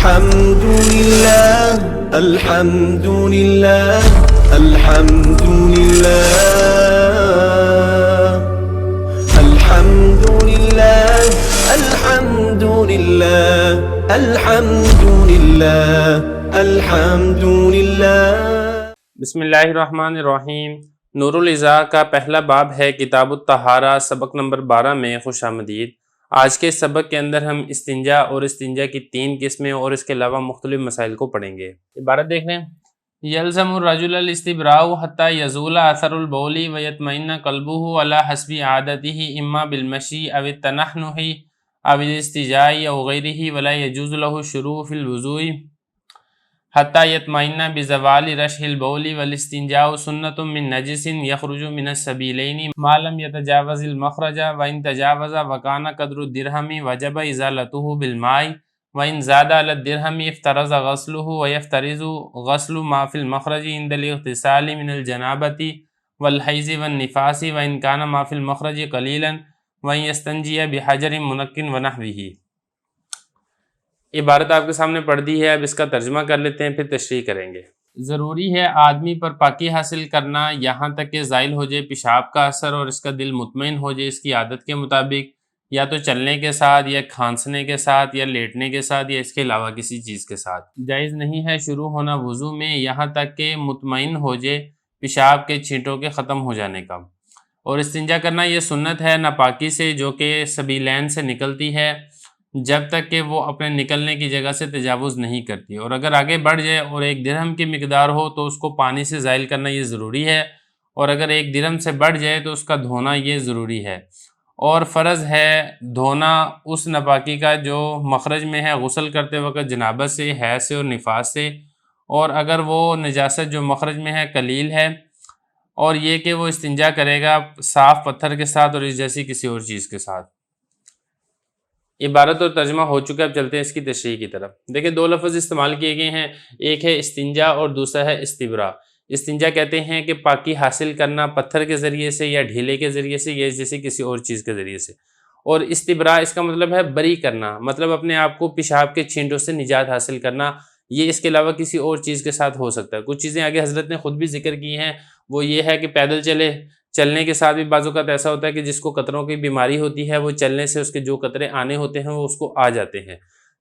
الحمد لله الحمد لله الحمد لله الحمد لله الحمد لله الحمد لله الحمد لله۔ بسم اللہ الرحمن الرحیم۔ نور العزا کا پہلا باب ہے کتاب الطہارہ، سبق نمبر 12 میں خوش آمدید۔ آج کے سبق کے اندر ہم استنجا اور استنجا کی 3 قسمیں اور اس کے علاوہ مختلف مسائل کو پڑھیں گے۔ عبارت دیکھ لیں۔ یلزم الرجل الاستبراء حتی یزول اثر البول ویطمئن قلبه علی حسب عادته اما بالمشی او التنحنح او الاستجاء او غیرہ ولا یجوز له الشروع فی الوضوء حتی یطمئن بزوال رشح البول والاستنجاء سنة من نجس یخرج من السبیلین ما لم یتجاوز المخرج وان تجاوز وکان قدر الدرہم وجب ازالته بالماء وان زاد على الدرہم افترض غسله ويفترض غسل ما في المخرج عند الاغتسال من الجنابة والحیض والنفاس وان كان ما في المخرج قليلا وان يستنجي بحجر منق ونحوه۔ عبارت آپ کے سامنے پڑھ دی ہے، اب اس کا ترجمہ کر لیتے ہیں، پھر تشریح کریں گے۔ ضروری ہے آدمی پر پاکی حاصل کرنا یہاں تک کہ زائل ہو جائے پیشاب کا اثر اور اس کا دل مطمئن ہو جائے اس کی عادت کے مطابق، یا تو چلنے کے ساتھ یا کھانسنے کے ساتھ یا لیٹنے کے ساتھ یا اس کے علاوہ کسی چیز کے ساتھ۔ جائز نہیں ہے شروع ہونا وضو میں یہاں تک کہ مطمئن ہو جائے پیشاب کے چھینٹوں کے ختم ہو جانے کا، اور استنجا کرنا یہ سنت ہے ناپاکی سے جو کہ سبیلین سے نکلتی ہے جب تک کہ وہ اپنے نکلنے کی جگہ سے تجاوز نہیں کرتی، اور اگر آگے بڑھ جائے اور 1 درہم کی مقدار ہو تو اس کو پانی سے زائل کرنا یہ ضروری ہے، اور اگر 1 درہم سے بڑھ جائے تو اس کا دھونا یہ ضروری ہے، اور فرض ہے دھونا اس ناپاکی کا جو مخرج میں ہے غسل کرتے وقت جنابت سے، حیض سے اور نفاس سے، اور اگر وہ نجاست جو مخرج میں ہے قلیل ہے، اور یہ کہ وہ استنجا کرے گا صاف پتھر کے ساتھ اور اس جیسی کسی اور چیز کے ساتھ۔ عبارت اور ترجمہ ہو چکا ہے، اب چلتے ہیں اس کی تشریح کی طرف۔ دیکھیں 2 لفظ استعمال کیے گئے ہیں، ایک ہے استنجا اور دوسرا ہے استبراء۔ استنجا کہتے ہیں کہ پاکی حاصل کرنا پتھر کے ذریعے سے یا ڈھیلے کے ذریعے سے یا جیسے کسی اور چیز کے ذریعے سے، اور استبراء اس کا مطلب ہے بری کرنا، مطلب اپنے آپ کو پیشاب کے چھینٹوں سے نجات حاصل کرنا، یہ اس کے علاوہ کسی اور چیز کے ساتھ ہو سکتا ہے۔ کچھ چیزیں آگے حضرت نے خود بھی ذکر کی ہیں، وہ یہ ہے کہ پیدل چلنے کے ساتھ بھی بعض اوقات ایسا ہوتا ہے کہ جس کو قطروں کی بیماری ہوتی ہے وہ چلنے سے اس کے جو قطرے آنے ہوتے ہیں وہ اس کو آ جاتے ہیں،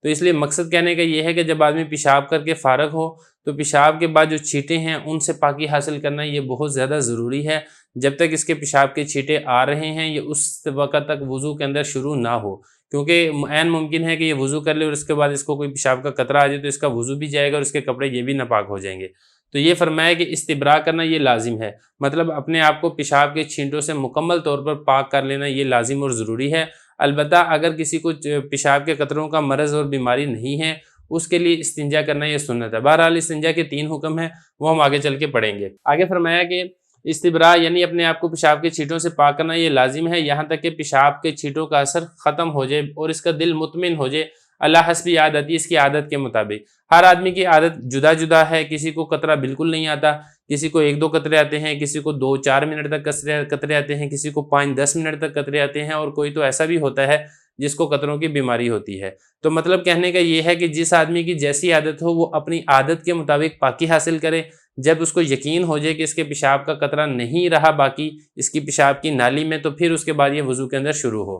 تو اس لیے مقصد کہنے کا یہ ہے کہ جب آدمی پیشاب کر کے فارغ ہو تو پیشاب کے بعد جو چھینٹے ہیں ان سے پاکی حاصل کرنا یہ بہت زیادہ ضروری ہے۔ جب تک اس کے پیشاب کے چھینٹے آ رہے ہیں یہ اس وقت تک وضو کے اندر شروع نہ ہو، کیونکہ عین ممکن ہے کہ یہ وضو کر لے اور اس کے بعد اس کو کوئی پیشاب کا قطرہ آ جائے تو اس کا وضو بھی جائے گا اور اس کے کپڑے یہ بھی ناپاک ہو جائیں گے۔ تو یہ فرمایا کہ استبراء کرنا یہ لازم ہے، مطلب اپنے آپ کو پیشاب کے چھینٹوں سے مکمل طور پر پاک کر لینا یہ لازم اور ضروری ہے۔ البتہ اگر کسی کو پیشاب کے قطروں کا مرض اور بیماری نہیں ہے اس کے لیے استنجا کرنا یہ سنت ہے۔ بہرحال استنجا کے 3 حکم ہیں، وہ ہم آگے چل کے پڑھیں گے۔ آگے فرمایا کہ استبراء یعنی اپنے آپ کو پیشاب کے چھینٹوں سے پاک کرنا یہ لازم ہے یہاں تک کہ پیشاب کے چھینٹوں کا اثر ختم ہو جائے اور اس کا دل مطمئن ہو جائے اللہ حسب عادتی، اس کی عادت کے مطابق۔ ہر آدمی کی عادت جدا جدا ہے، کسی کو قطرہ بالکل نہیں آتا، کسی کو 1-2 قطرے آتے ہیں، کسی کو 2-4 منٹ تک قطرے آتے ہیں، کسی کو 5-10 منٹ تک قطرے آتے ہیں، اور کوئی تو ایسا بھی ہوتا ہے جس کو قطروں کی بیماری ہوتی ہے۔ تو مطلب کہنے کا یہ ہے کہ جس آدمی کی جیسی عادت ہو وہ اپنی عادت کے مطابق پاکی حاصل کرے۔ جب اس کو یقین ہو جائے کہ اس کے پیشاب کا قطرہ نہیں رہا باقی اس کی پیشاب کی نالی میں، تو پھر اس کے بعد یہ وضو کے اندر شروع ہو۔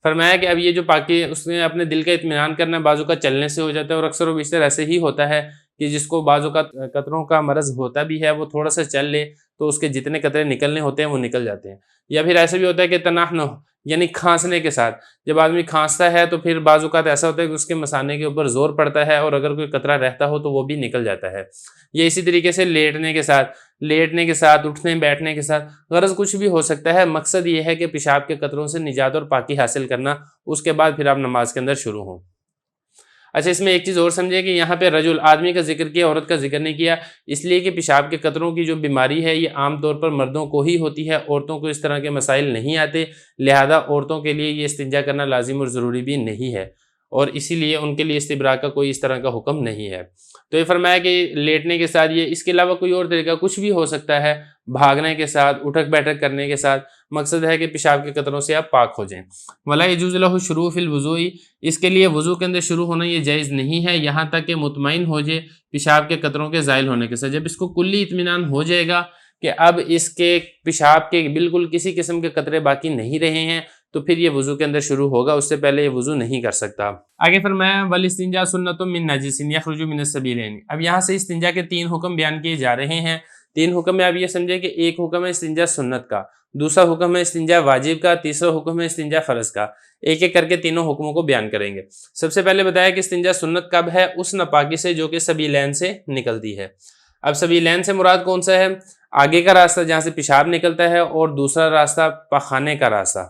فرمایا کہ اب یہ جو پاکی اس نے اپنے دل کا اطمینان کرنا بعض اوقات چلنے سے ہو جاتا ہے، اور اکثر و بیشتر ایسے ہی ہوتا ہے کہ جس کو بعض اوقات قطروں کا مرض ہوتا بھی ہے وہ تھوڑا سا چل لے تو اس کے جتنے قطرے نکلنے ہوتے ہیں وہ نکل جاتے ہیں۔ یا پھر ایسے بھی ہوتا ہے کہ تنحنح یعنی کھانسنے کے ساتھ، جب آدمی کھانستا ہے تو پھر بعض اوقات ایسا ہوتا ہے کہ اس کے مثانے کے اوپر زور پڑتا ہے اور اگر کوئی قطرہ رہتا ہو تو وہ بھی نکل جاتا ہے۔ یہ اسی طریقے سے لیٹنے کے ساتھ اٹھنے بیٹھنے کے ساتھ، غرض کچھ بھی ہو سکتا ہے، مقصد یہ ہے کہ پیشاب کے قطروں سے نجات اور پاکی حاصل کرنا، اس کے بعد پھر آپ نماز کے اندر شروع ہوں۔ اچھا، اس میں ایک چیز اور سمجھے کہ یہاں پہ رجل آدمی کا ذکر کیا، عورت کا ذکر نہیں کیا، اس لیے کہ پیشاب کے قطروں کی جو بیماری ہے یہ عام طور پر مردوں کو ہی ہوتی ہے، عورتوں کو اس طرح کے مسائل نہیں آتے، لہذا عورتوں کے لیے یہ استنجا کرنا لازم اور ضروری بھی نہیں ہے۔ اور اسی لیے ان کے لیے استبراء کا کوئی اس طرح کا حکم نہیں ہے۔ تو یہ فرمایا کہ لیٹنے کے ساتھ یہ اس کے علاوہ کوئی اور طریقہ کچھ بھی ہو سکتا ہے، بھاگنے کے ساتھ، اٹھک بیٹھک کرنے کے ساتھ، مقصد ہے کہ پیشاب کے قطروں سے آپ پاک ہو جائیں۔ وَلَا يَجُوزُ لَهُ الشُّرُوعُ فِي الْوُضُوءِ، اس کے لیے وضو کے اندر شروع ہونا یہ جائز نہیں ہے یہاں تک کہ مطمئن ہو جائے پیشاب کے قطروں کے زائل ہونے کے ساتھ۔ جب اس کو کلی اطمینان ہو جائے گا کہ اب اس کے پیشاب کے بالکل کسی قسم کے قطرے باقی نہیں رہے ہیں تو پھر یہ وضو کے اندر شروع ہوگا، اس سے پہلے یہ وضو نہیں کر سکتا۔ آگے فرمایا وَالِاسْتِنْجَاءُ سُنَّةٌ مِّن نَجِسٍ يَخْرُجُ مِنَ السَّبِيلَيْنِ۔ اب یہاں سے استنجا کے 3 حکم بیان کیے جا رہے ہیں۔ 3 حکم میں آپ یہ سمجھیں کہ ایک حکم ہے استنجا سنت کا، دوسرا حکم ہے استنجا واجب کا، تیسرا حکم ہے استنجا فرض کا۔ ایک ایک کر کے تینوں حکموں کو بیان کریں گے۔ سب سے پہلے بتایا کہ استنجا سنت کب ہے؟ اس ناپاکی سے جو کہ سبیلین سے نکلتی ہے۔ اب سبیلین سے مراد کون سا ہے؟ آگے کا راستہ جہاں سے پیشاب نکلتا ہے اور دوسرا راستہ پخانے کا راستہ،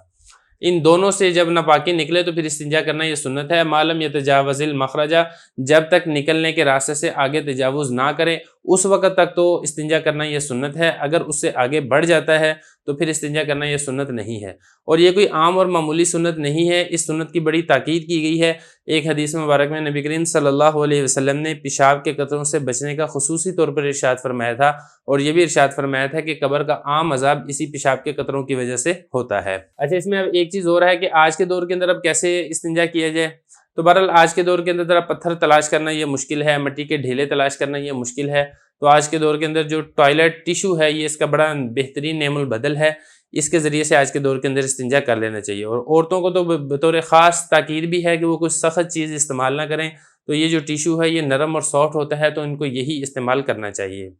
ان دونوں سے جب ناپاکی نکلے تو پھر استنجا کرنا یہ سنت ہے۔ معلوم یتجاوز المخرجہ، جب تک نکلنے کے راستے سے آگے تجاوز نہ کرے اس وقت تک تو استنجا کرنا یہ سنت ہے، اگر اس سے آگے بڑھ جاتا ہے تو پھر استنجا کرنا یہ سنت نہیں ہے۔ اور یہ کوئی عام اور معمولی سنت نہیں ہے، اس سنت کی بڑی تاکید کی گئی ہے۔ ایک حدیث مبارک میں نبی کریم صلی اللہ علیہ وسلم نے پیشاب کے قطروں سے بچنے کا خصوصی طور پر ارشاد فرمایا تھا، اور یہ بھی ارشاد فرمایا تھا کہ قبر کا عام عذاب اسی پیشاب کے قطروں کی وجہ سے ہوتا ہے۔ اچھا، اس میں اب ایک چیز اور ہے کہ آج کے دور کے اندر اب کیسے استنجا کیا جائے؟ تو بہرحال آج کے دور کے اندر ذرا پتھر تلاش کرنا یہ مشکل ہے، مٹی کے ڈھیلے تلاش کرنا یہ مشکل ہے، تو آج کے دور کے اندر جو ٹوائلٹ ٹیشو ہے یہ اس کا بڑا بہترین نعم البدل ہے، اس کے ذریعے سے آج کے دور کے اندر استنجا کر لینا چاہیے۔ اور عورتوں کو تو بطور خاص تاکید بھی ہے کہ وہ کوئی سخت چیز استعمال نہ کریں، تو یہ جو ٹیشو ہے یہ نرم اور سافٹ ہوتا ہے تو ان کو یہی استعمال کرنا چاہیے۔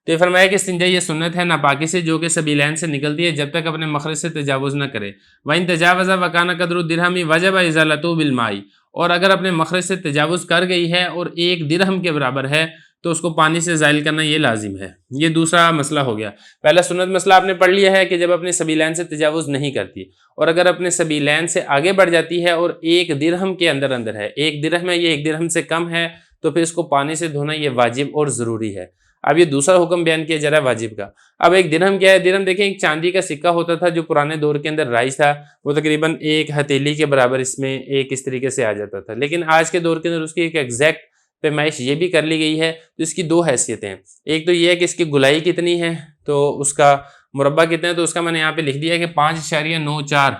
تو یہ فرمایا کہ استنجا یہ سنت ہے ناپاکی سے جو کہ سبیلین سے نکلتی ہے جب تک اپنے مخرج سے تجاوز نہ کرے۔ وَإِن تَجَاوَزَ وَكَانَ قَدْرُ الدِّرْهَمِ وَجَبَ إِزَالَتُهُ بِالْمَاءِ، اور اگر اپنے مخرج سے تجاوز کر گئی ہے اور 1 درہم کے برابر ہے تو اس کو پانی سے زائل کرنا یہ لازم ہے۔ یہ دوسرا مسئلہ ہو گیا۔ پہلا سنت مسئلہ آپ نے پڑھ لیا ہے کہ جب اپنے سبیلین سے تجاوز نہیں کرتی، اور اگر اپنے سبیلین سے آگے بڑھ جاتی ہے اور 1 درہم کے اندر ہے، 1 درہم ہے، یہ 1 درہم سے کم ہے، تو پھر اس کو پانی سے دھونا یہ واجب اور ضروری ہے۔ اب یہ دوسرا حکم بیان کیا جا رہا ہے واجب کا۔ اب 1 درہم کیا ہے؟ درہم دیکھیں ایک چاندی کا سکہ ہوتا تھا جو پرانے دور کے اندر رائج تھا، وہ تقریباً 1 ہتھیلی کے برابر اس میں ایک اس طریقے سے آ جاتا تھا، لیکن آج کے دور کے اندر اس کی ایک ایگزیکٹ پیمائش یہ بھی کر لی گئی ہے۔ تو اس کی 2 حیثیتیں ہیں، ایک تو یہ ہے کہ اس کی گلائی کتنی ہے، تو اس کا مربع کتنا ہے، تو اس کا میں نے یہاں پہ لکھ دیا ہے کہ 5.94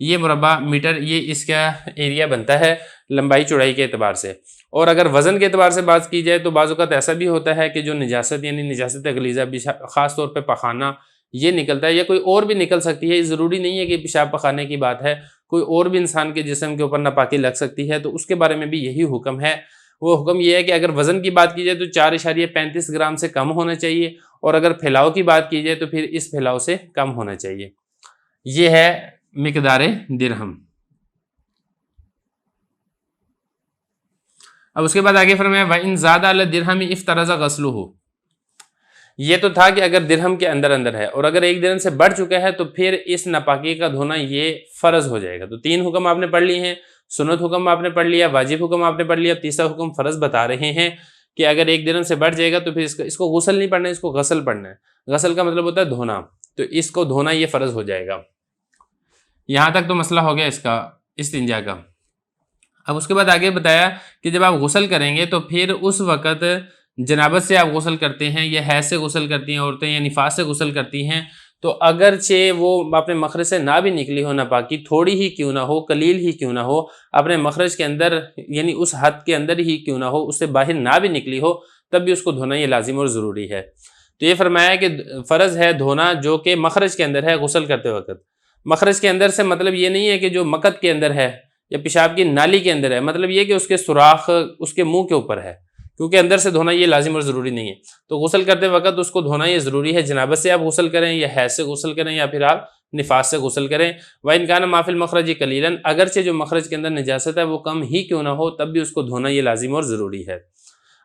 یہ مربع میٹر یہ اس کا ایریا بنتا ہے لمبائی چوڑائی کے اعتبار سے۔ اور اگر وزن کے اعتبار سے بات کی جائے تو بعض اوقات ایسا بھی ہوتا ہے کہ جو نجاست یعنی نجاست غلیظہ خاص طور پہ پخانہ یہ نکلتا ہے، یا کوئی اور بھی نکل سکتی ہے، ضروری نہیں ہے کہ پیشاب پخانے کی بات ہے، کوئی اور بھی انسان کے جسم کے اوپر ناپاکی لگ سکتی ہے، تو اس کے بارے میں بھی یہی حکم ہے۔ وہ حکم یہ ہے کہ اگر وزن کی بات کی جائے تو 4.35 گرام سے کم ہونا چاہیے، اور اگر پھیلاؤ کی بات کی جائے تو پھر اس پھیلاؤ سے کم ہونا چاہیے۔ یہ ہے مقدار درہم۔ اب اس کے بعد آگے فرمایا وَإِن زَادَ عَلَى الدِّرْهَمِ افترض غسلُهُ، یہ تو تھا کہ اگر درہم کے اندر ہے، اور اگر 1 درہم سے بڑھ چکا ہے تو پھر اس ناپاکی کا دھونا یہ فرض ہو جائے گا۔ تو 3 حکم آپ نے پڑھ لیے ہیں، سنت حکم آپ نے پڑھ لیا، واجب حکم آپ نے پڑھ لیا، تیسرا حکم فرض بتا رہے ہیں کہ اگر 1 درہم سے بڑھ جائے گا تو پھر اس کو غسل نہیں پڑھنا ہے، اس کو غسل پڑھنا ہے۔ غسل کا مطلب ہوتا ہے دھونا، تو اس کو دھونا یہ فرض ہو جائے گا۔ یہاں تک تو مسئلہ ہو گیا اس کا استنجا کا۔ اب اس کے بعد آگے بتایا کہ جب آپ غسل کریں گے تو پھر اس وقت جنابت سے آپ غسل کرتے ہیں یا حیض سے غسل کرتی ہیں عورتیں یا نفاس سے غسل کرتی ہیں، تو اگرچہ وہ اپنے مخرج سے نہ بھی نکلی ہو ناپاکی، تھوڑی ہی کیوں نہ ہو، قلیل ہی کیوں نہ ہو، اپنے مخرج کے اندر یعنی اس حد کے اندر ہی کیوں نہ ہو، اس سے باہر نہ بھی نکلی ہو، تب بھی اس کو دھونا یہ لازم اور ضروری ہے۔ تو یہ فرمایا کہ فرض ہے دھونا جو کہ مخرج کے اندر ہے غسل کرتے وقت۔ مخرج کے اندر سے مطلب یہ نہیں ہے کہ جو مقد کے اندر ہے یا پیشاب کی نالی کے اندر ہے، مطلب یہ کہ اس کے سوراخ اس کے منہ کے اوپر ہے، کیونکہ اندر سے دھونا یہ لازم اور ضروری نہیں ہے۔ تو غسل کرتے وقت اس کو دھونا یہ ضروری ہے، جنابت سے آپ غسل کریں یا حیض سے غسل کریں یا پھر آپ نفاس سے غسل کریں۔ وَإِن كَانَ مَا فِي الْمَخْرَجِ قَلِيلًا، اگرچہ جو مخرج کے اندر نجاست ہے وہ کم ہی کیوں نہ ہو، تب بھی اس کو دھونا یہ لازم اور ضروری ہے۔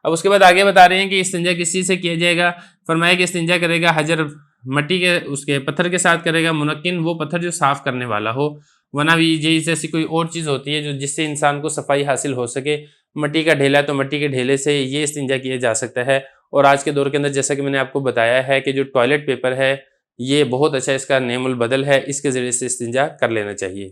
اب اس کے بعد آگے بتا رہے ہیں کہ استنجا کس چیز سے کیا جائے گا۔ فرمایا کہ استنجا کرے گا حجر، مٹی کے اس کے پتھر کے ساتھ کرے گا، منقن وہ پتھر جو صاف کرنے والا ہو، ورنہ بھی جیسی کوئی اور چیز ہوتی ہے جو جس سے انسان کو صفائی حاصل ہو سکے۔ مٹی کا ڈھیلا تو مٹی کے ڈھیلے سے یہ استنجا کیا جا سکتا ہے، اور آج کے دور کے اندر جیسا کہ میں نے آپ کو بتایا ہے کہ جو ٹوائلٹ پیپر ہے یہ بہت اچھا اس کا نعم البدل ہے، اس کے ذریعے سے استنجا کر لینا چاہیے۔